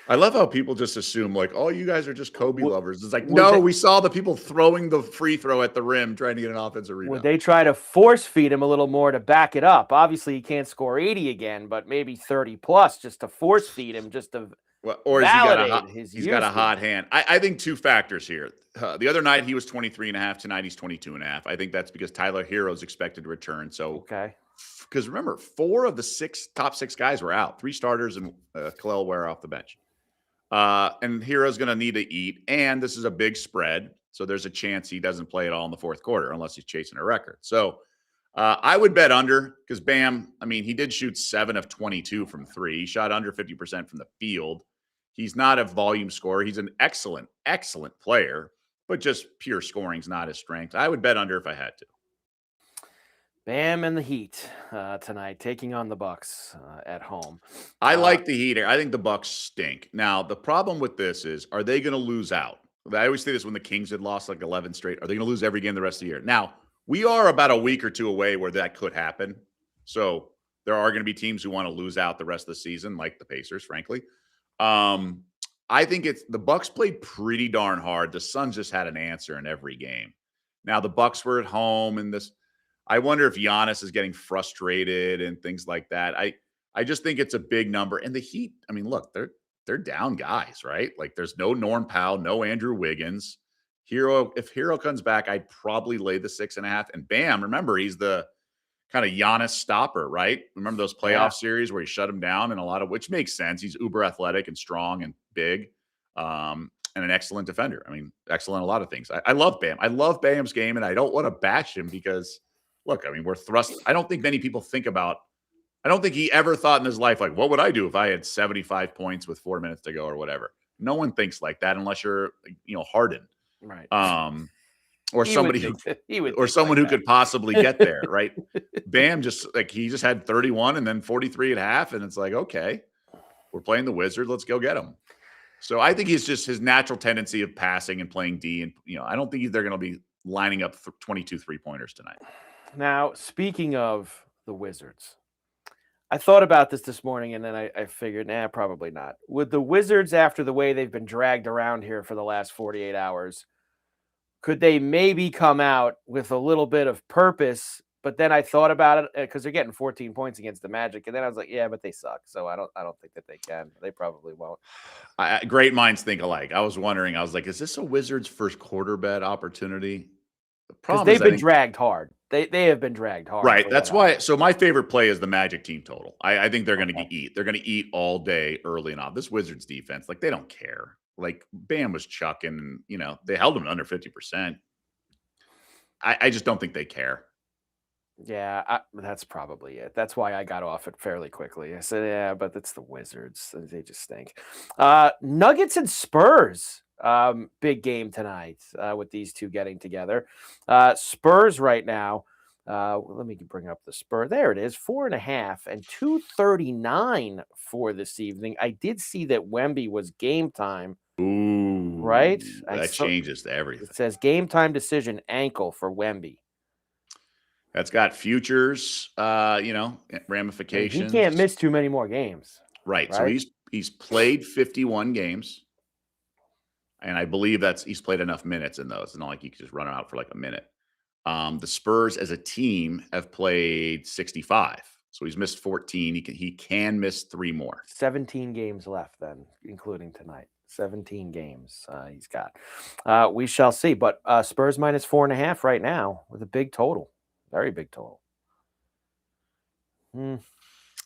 I love how people just assume like, oh, you guys are just Kobe lovers. It's like, would no, they, we saw the people throwing the free throw at the rim trying to get an offensive would rebound. they try to force feed him a little more to back it up? Obviously, he can't score 80 again, but maybe 30 plus just to force feed him, just to Well, or has he got a validate hot, his he's got a usage. hot hand. I think two factors here. The other night he was 23.5. Tonight he's 22.5. I think that's because Tyler Hero is expected to return. So, Okay. because remember, 4 of the top 6 guys were out. 3 starters and Kalel Ware off the bench. And Hero's going to need to eat. And this is a big spread. So there's a chance he doesn't play at all in the fourth quarter unless he's chasing a record. So I would bet under because Bam, I mean, he did shoot 7 of 22 from 3. He shot under 50% from the field. He's not a volume scorer. He's an excellent, excellent player, but just pure scoring is not his strength. I would bet under if I had to. Bam and the Heat tonight, taking on the Bucks at home. I like the Heat. I think the Bucks stink. Now, the problem with this is, are they going to lose out? I always say this when the Kings had lost like 11 straight. Are they going to lose every game the rest of the year? Now, we are about a week or two away where that could happen. So there are going to be teams who want to lose out the rest of the season, like the Pacers, frankly. I think the Bucks played pretty darn hard. The Suns just had an answer in every game. Now the Bucks were at home, and I wonder if Giannis is getting frustrated and things like that. I just think it's a big number. And the Heat, I mean, look, they're down guys, right? Like there's no Norm Powell, no Andrew Wiggins. If Hero comes back, I'd probably lay the 6.5. And Bam, remember, he's the kind of Giannis stopper, right? Remember those playoff series where he shut him down and which makes sense. He's uber athletic and strong and big, and an excellent defender. I mean, excellent a lot of things. I love Bam. I love Bam's game, and I don't want to bash him because, look, I mean, we're thrust. I don't think many people think about. I don't think he ever thought in his life, like, what would I do if I had 75 points with 4 minutes to go or whatever? No one thinks like that unless you're, Harden. Right. Or somebody who could possibly get there, right? Bam he just had 31 and then 43 at half, and it's like, okay, we're playing the Wizards, let's go get him. So I think he's just his natural tendency of passing and playing D, and I don't think they're going to be lining up 22 3-pointers tonight. Now, speaking of the Wizards, I thought about this morning, and then I figured, probably not. Would the Wizards, after the way they've been dragged around here for the last 48 hours, could they maybe come out with a little bit of purpose? But then I thought about it because they're getting 14 points against the Magic, and then I was like, yeah, but they suck, so I don't think that they can. They probably won't. Great minds think alike. I was wondering, I was like, is this a Wizards first quarter bet opportunity? Because they've been dragged hard. They have been dragged hard. Right. That's why. So my favorite play is the Magic team total. I think they're going to eat. They're going to eat all day early and off. This Wizards defense, like they don't care. Like Bam was chucking, they held him under 50%. I just don't think they care. Yeah, that's probably it. That's why I got off it fairly quickly. I said, yeah, but it's the Wizards. They just stink. Nuggets and Spurs. Big game tonight with these two getting together. Spurs right now. Let me bring up the Spurs. There it is, 4.5 and 239 for this evening. I did see that Wemby was game time. Ooh, right? That changes everything. It says game time decision ankle for Wemby. That's got futures, ramifications. He can't miss too many more games. Right. So he's played 51 games. And I believe he's played enough minutes in those. It's not like he could just run out for like a minute. The Spurs as a team have played 65. So he's missed 14. He can miss 3 more. 17 games left then, including tonight. 17 games he's got. We shall see. But Spurs minus 4.5 right now with a big total. Very big total.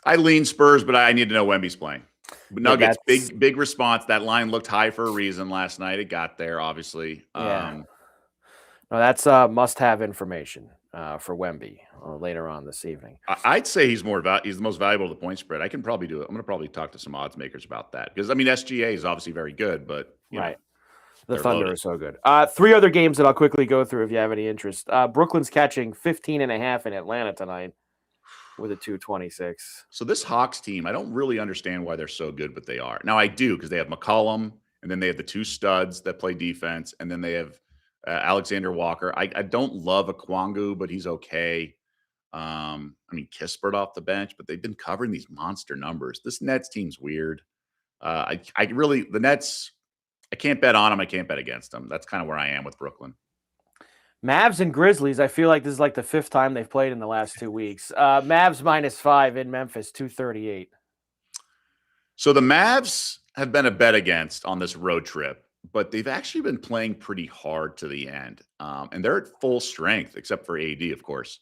I lean Spurs, but I need to know Wemby's playing. But Nuggets, big response. That line looked high for a reason last night. It got there, obviously. Yeah. No, that's must-have information for Wemby later on this evening. I'd say he's the most valuable to the point spread. I can probably do it. I'm going to probably talk to some odds makers about that because SGA is obviously very good, but the Thunder are so good. 3 other games that I'll quickly go through if you have any interest. Brooklyn's catching 15.5 in Atlanta tonight with a 226. So this Hawks team, I don't really understand why they're so good, but they are. Now I do because they have McCollum, and then they have the 2 studs that play defense, and then they have Alexander Walker. I don't love Okongwu, but he's okay. Kispert off the bench, but they've been covering these monster numbers. This Nets team's weird. I really the Nets. I can't bet on them. I can't bet against them. That's kind of where I am with Brooklyn. Mavs and Grizzlies, I feel like this is like the fifth time they've played in the last 2 weeks. Mavs -5 in Memphis, 238. So the Mavs have been a bet against on this road trip, but they've actually been playing pretty hard to the end. And they're at full strength, except for AD, of course.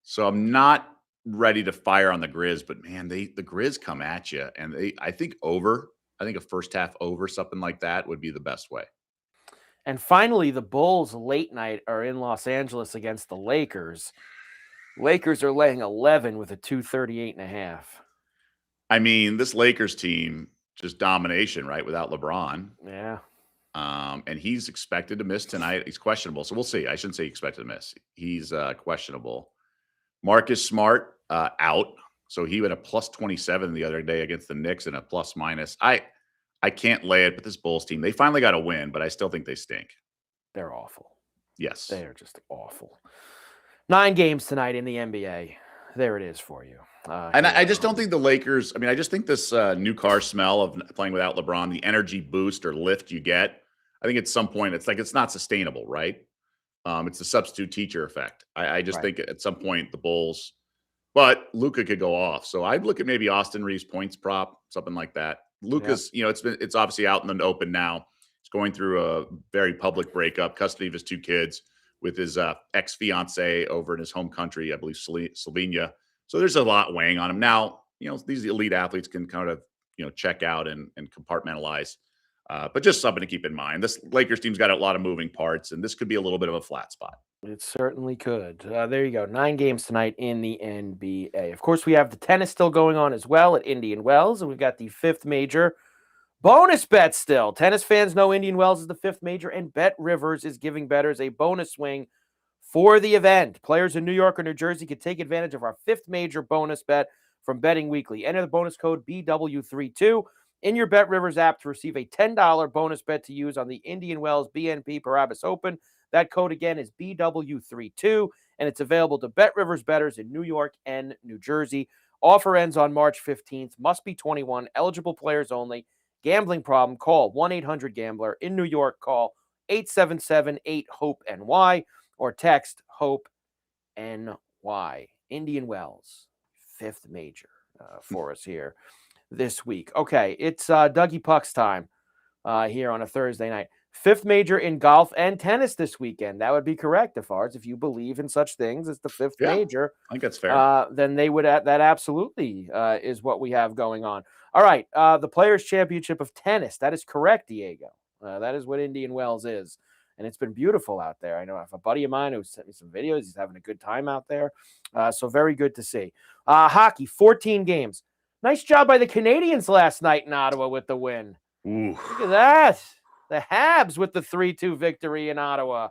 So I'm not ready to fire on the Grizz, but man, the Grizz come at you, and I think a first half over, something like that would be the best way. And finally, the Bulls late night are in Los Angeles against the Lakers. Lakers are laying 11 with a 238.5. I mean, this Lakers team, just domination, right? Without LeBron. Yeah. And he's expected to miss tonight. He's questionable. So we'll see. I shouldn't say expected to miss. He's questionable. Marcus Smart out. So he had a +27 the other day against the Knicks and a plus-minus. I can't lay it, but this Bulls team, they finally got a win, but I still think they stink. They're awful. Yes. They are just awful. 9 games tonight in the NBA. There it is for you. And I just don't think the Lakers, I mean, I just think this new car smell of playing without LeBron, the energy boost or lift you get, I think at some point it's not sustainable, right? It's the substitute teacher effect. I just think at some point the Bulls, but Luka could go off. So I'd look at maybe Austin Reeves points prop, something like that. Luka's, it's obviously out in the open now. He's going through a very public breakup, custody of his 2 kids with his ex-fiance over in his home country, I believe Slovenia. So there's a lot weighing on him. Now, these elite athletes can kind of, check out and compartmentalize. But just something to keep in mind. This Lakers team's got a lot of moving parts, and this could be a little bit of a flat spot. It certainly could. There you go. 9 games tonight in the NBA. Of course, we have the tennis still going on as well at Indian Wells, and we've got the 5th major bonus bet still. Tennis fans know Indian Wells is the 5th major, and Bet Rivers is giving bettors a bonus swing for the event. Players in New York or New Jersey can take advantage of our 5th major bonus bet from Betting Weekly. Enter the bonus code BW32 in your Bet Rivers app to receive a $10 bonus bet to use on the Indian Wells BNP Paribas Open. That code again is BW32, and it's available to Bet Rivers bettors in New York and New Jersey. Offer ends on March 15th. Must be 21. Eligible players only. Gambling problem? Call 1-800-GAMBLER. In New York, call 877-8-HOPE-NY or text HOPE-NY. Indian Wells, 5th major for us here this week. Okay, it's Dougie Puck's time here on a Thursday night. 5th major in golf and tennis this weekend. That would be correct, DeFarge. If you believe in such things as the 5th major, I think that's fair. then they would. That absolutely is what we have going on. All right, the Players' Championship of Tennis. That is correct, Diego. That is what Indian Wells is, and it's been beautiful out there. I know I have a buddy of mine who sent me some videos. He's having a good time out there, so very good to see. Hockey, 14 games. Nice job by the Canadians last night in Ottawa with the win. Ooh. Look at that. The Habs with the 3-2 victory in Ottawa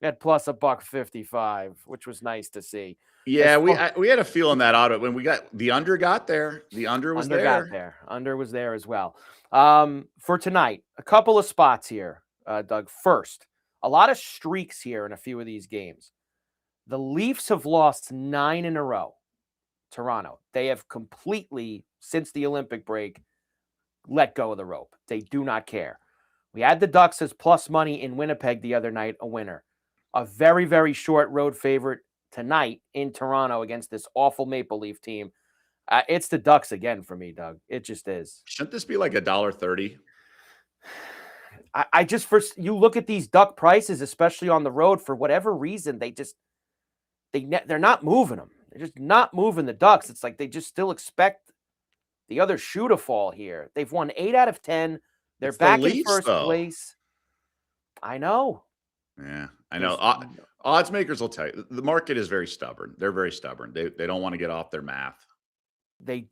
at plus $1.55, which was nice to see. Yeah, we had a feel in that Ottawa when the under got there. The under was there. Got there. Under was there as well. For tonight, a couple of spots here, Doug. First, a lot of streaks here in a few of these games. The Leafs have lost 9 in a row. Toronto. They have completely, since the Olympic break, let go of the rope. They do not care. We had the Ducks as plus money in Winnipeg the other night, a winner. A very, very short road favorite tonight in Toronto against this awful Maple Leaf team. It's the Ducks again for me, Doug. It just is. Shouldn't this be like $1.30? I just, you look at these Duck prices, especially on the road, for whatever reason, they're not moving them. They're just not moving the Ducks. It's like they just still expect the other shoe to fall here. They've won 8 out of 10. They're back in first place. I know. Yeah, I know. Odds makers will tell you the market is very stubborn. They're very stubborn. They don't want to get off their math. They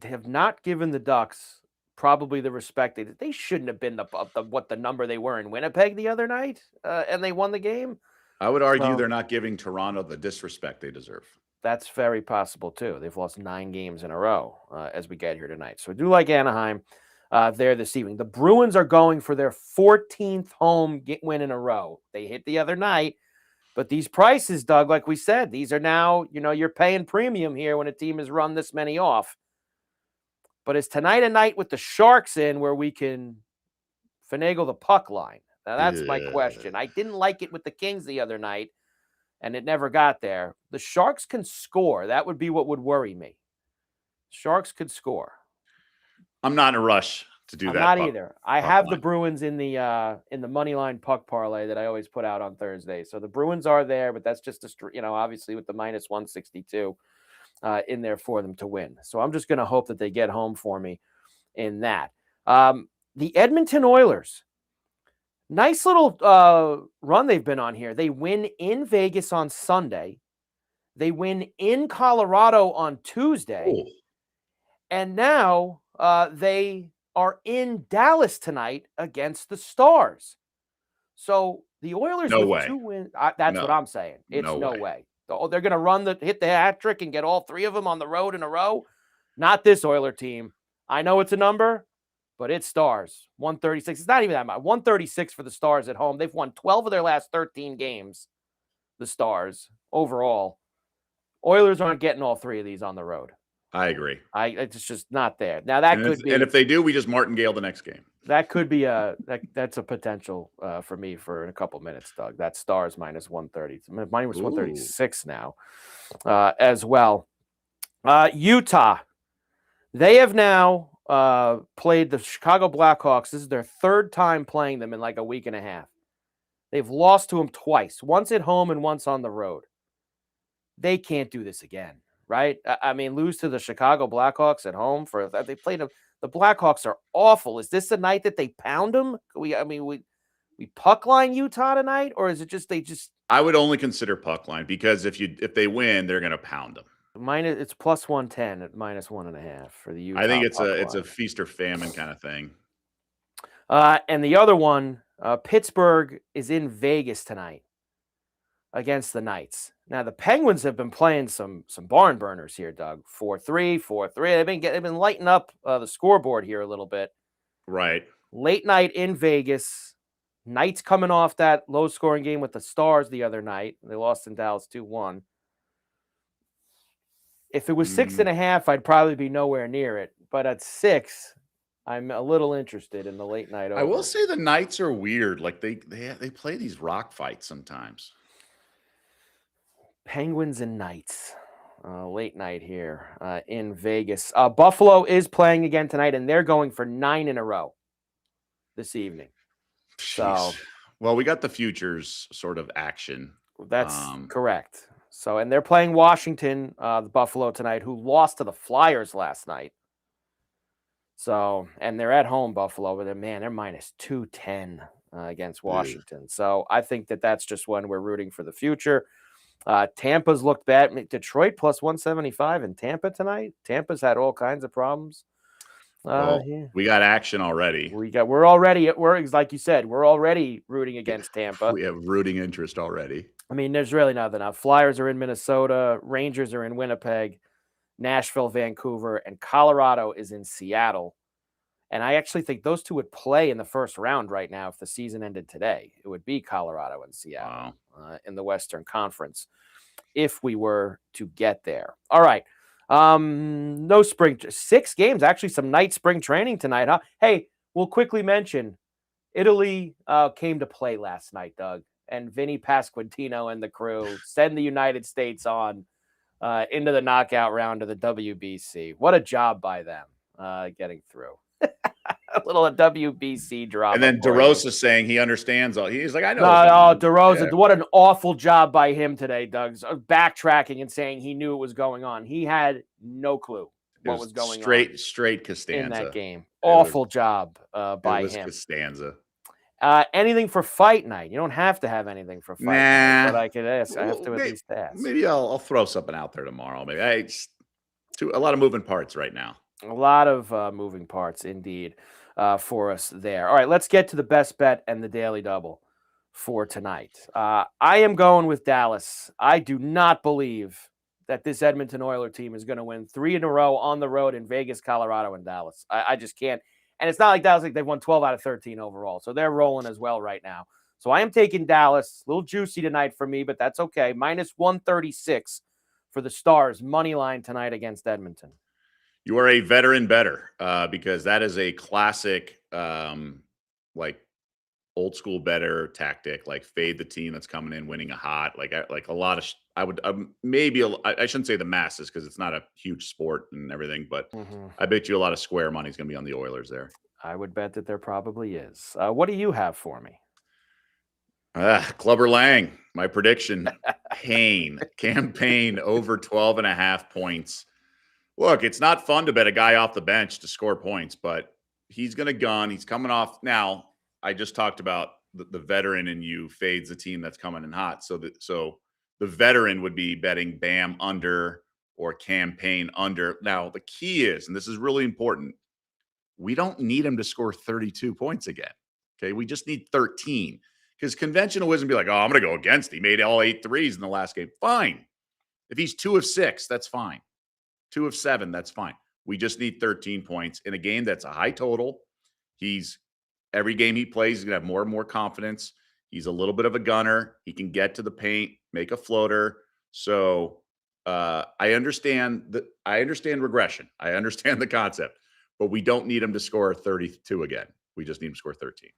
have not given the Ducks probably the respect they shouldn't have been the number they were in Winnipeg the other night, and they won the game. I would argue they're not giving Toronto the disrespect they deserve. That's very possible too. They've lost 9 games in a row as we get here tonight. So I do like Anaheim there this evening. The Bruins are going for their 14th home win in a row. They hit the other night, but these prices, Doug, like we said, these are now, you're paying premium here when a team has run this many off. But is tonight a night with the Sharks in where we can finagle the puck line? Now, that's my question. I didn't like it with the Kings the other night, and it never got there. The Sharks can score. That would be what would worry me. Sharks could score. I'm not in a rush to do I'm that. not either. I have the Bruins in the money line puck parlay that I always put out on Thursday. So the Bruins are there, but that's just obviously with the minus 162 in there for them to win. So I'm just going to hope that they get home for me in that. The Edmonton Oilers, nice little run they've been on here. They win in Vegas on Sunday. They win in Colorado on Tuesday. Ooh. And now they are in Dallas tonight against the Stars. So the Oilers with 2 wins. That's what I'm saying. It's no way. Oh, they're going to hit the hat trick and get all 3 of them on the road in a row. Not this Oiler team. I know it's a number, but it's Stars. 136. It's not even that much. 136 for the Stars at home. They've won 12 of their last 13 games, the Stars, overall. Oilers aren't getting all 3 of these on the road. I agree. It's just not there. Now that could be, and if they do, we just martingale the next game. That could be that's a potential for me for in a couple minutes, Doug. That Stars minus 130, minus 136 now, as well. Utah, they have now played the Chicago Blackhawks. This is their 3rd time playing them in like a week and a half. They've lost to them twice, once at home and once on the road. They can't do this again. Right? I mean, lose to the Chicago Blackhawks at home they played them. The Blackhawks are awful. Is this the night that they pound them? We puck line Utah tonight, or is it just I would only consider puck line because if they win, they're going to pound them. It's plus 110 at minus 1.5 for the Utah. I think it's a feast or famine kind of thing. And the other one, Pittsburgh is in Vegas tonight against the Knights. Now, the Penguins have been playing some barn burners here, Doug. 4-3, 4-3. They've been lighting up the scoreboard here a little bit. Right. Late night in Vegas. Knights coming off that low-scoring game with the Stars the other night. They lost in Dallas 2-1. If it was 6.5, I'd probably be nowhere near it. But at 6, I'm a little interested in the late night over. I will say the Knights are weird. Like they play these rock fights sometimes. Penguins and Knights, late night here in Vegas. Buffalo is playing again tonight, and they're going for 9 in a row this evening. Jeez. So, well, we got the futures sort of action. That's correct. So, and they're playing Washington, the Buffalo tonight, who lost to the Flyers last night. So, and they're at home, Buffalo, but they're minus 210 against Washington. So, I think that's just when we're rooting for the future. Tampa's looked bad. Detroit plus 175 in Tampa tonight. Tampa's had all kinds of problems. We got action already. We're like you said, we're already rooting against Tampa. We have rooting interest already. I mean, there's really nothing else. Flyers are in Minnesota. Rangers are in Winnipeg. Nashville, Vancouver, and Colorado is in Seattle. And I actually think those two would play in the first round right now if the season ended today. It would be Colorado and Seattle in the Western Conference if we were to get there. All right. No spring. 6 games. Actually, some night spring training tonight, huh? Hey, we'll quickly mention Italy came to play last night, Doug. And Vinny Pasquantino and the crew send the United States on into the knockout round of the WBC. What a job by them getting through. A little WBC drop. And then DeRosa saying he understands all. He's like, I know. DeRosa, what an awful job by him today, Doug. Backtracking and saying he knew what was going on. He had no clue what was going on. Straight Costanza. In that game. Awful job by him. Costanza. Anything for fight night? You don't have to have anything for fight night, but I could ask. I have to at least ask. Maybe I'll throw something out there tomorrow. Maybe a lot of moving parts right now. A lot of moving parts, indeed, for us there. All right, let's get to the best bet and the daily double for tonight. I am going with Dallas. I do not believe that this Edmonton Oilers team is going to win 3 in a row on the road in Vegas, Colorado, and Dallas. I just can't. And it's not like Dallas, they've won 12 out of 13 overall. So they're rolling as well right now. So I am taking Dallas. A little juicy tonight for me, but that's okay. Minus 136 for the Stars. Money line tonight against Edmonton. You are a veteran better because that is a classic, like old school better tactic. Like fade the team that's coming in, winning a hot. Like a lot of. I would maybe I shouldn't say the masses because it's not a huge sport and everything, but Mhm. I bet you a lot of square money is going to be on the Oilers there. I would bet that there probably is. What do you have for me? Clubber Lang, my prediction: campaign over 12.5 points. Look, it's not fun to bet a guy off the bench to score points, but he's going to gun. He's coming off. Now, I just talked about the veteran in you fades the team that's coming in hot. So the veteran would be betting Bam under or campaign under. Now, the key is, and this is really important, we don't need him to score 32 points again. Okay. We just need 13 because conventional wisdom be like, oh, I'm going to go against. He made all 8 threes in the last game. Fine. If he's 2 of 6, that's fine. 2 of 7, that's fine. We just need 13 points in a game that's a high total. Every game he plays, he's gonna have more and more confidence. He's a little bit of a gunner. He can get to the paint, make a floater. So I understand regression. I understand the concept, but we don't need him to score 32 again. We just need him to score 13.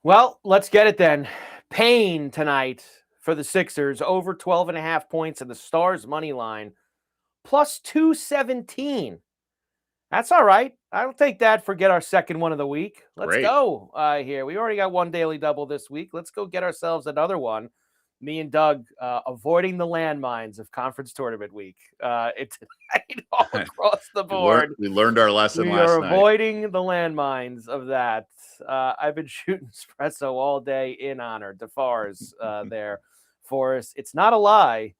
Well, let's get it then. Pain tonight for the Sixers, over 12.5 points in the Stars money line, plus 217. That's all right. I'll take that. Forget our second one of the week. Let's Great. go here. We already got one daily double this week. Let's go get ourselves another one. Me and Doug avoiding the landmines of conference tournament week. It's tonight all across the board. We learned our lesson last We night. are avoiding the landmines of that. I've been shooting espresso all day in honor. DeFar's there for us. It's not a lie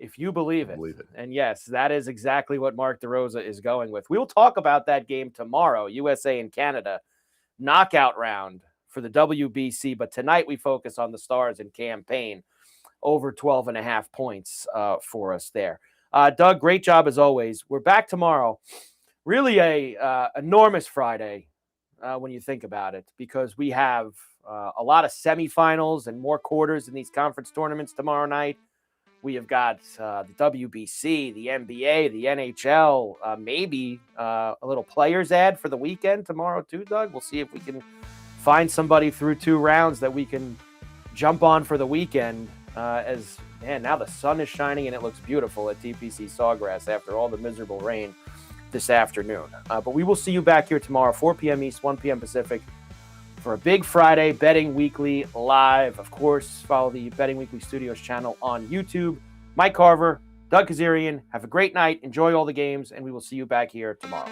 if you believe it. And yes, that is exactly what Mark DeRosa is going with. We will talk about that game tomorrow, USA and Canada, knockout round for the WBC. But tonight we focus on the Stars and campaign, over 12.5 points for us there. Doug, great job as always. We're back tomorrow. Really a enormous Friday when you think about it, because we have a lot of semifinals and more quarters in these conference tournaments tomorrow night. We have got the WBC, the NBA, the NHL, maybe a little players ad for the weekend tomorrow too, Doug. We'll see if we can find somebody through 2 rounds that we can jump on for the weekend. Now the sun is shining and it looks beautiful at TPC Sawgrass after all the miserable rain this afternoon. But we will see you back here tomorrow, 4 p.m. East, 1 p.m. Pacific, for a big Friday Betting Weekly live. Of course, follow the Betting Weekly Studios channel on YouTube. Mike Carver, Doug Kezirian, have a great night. Enjoy all the games, and we will see you back here tomorrow.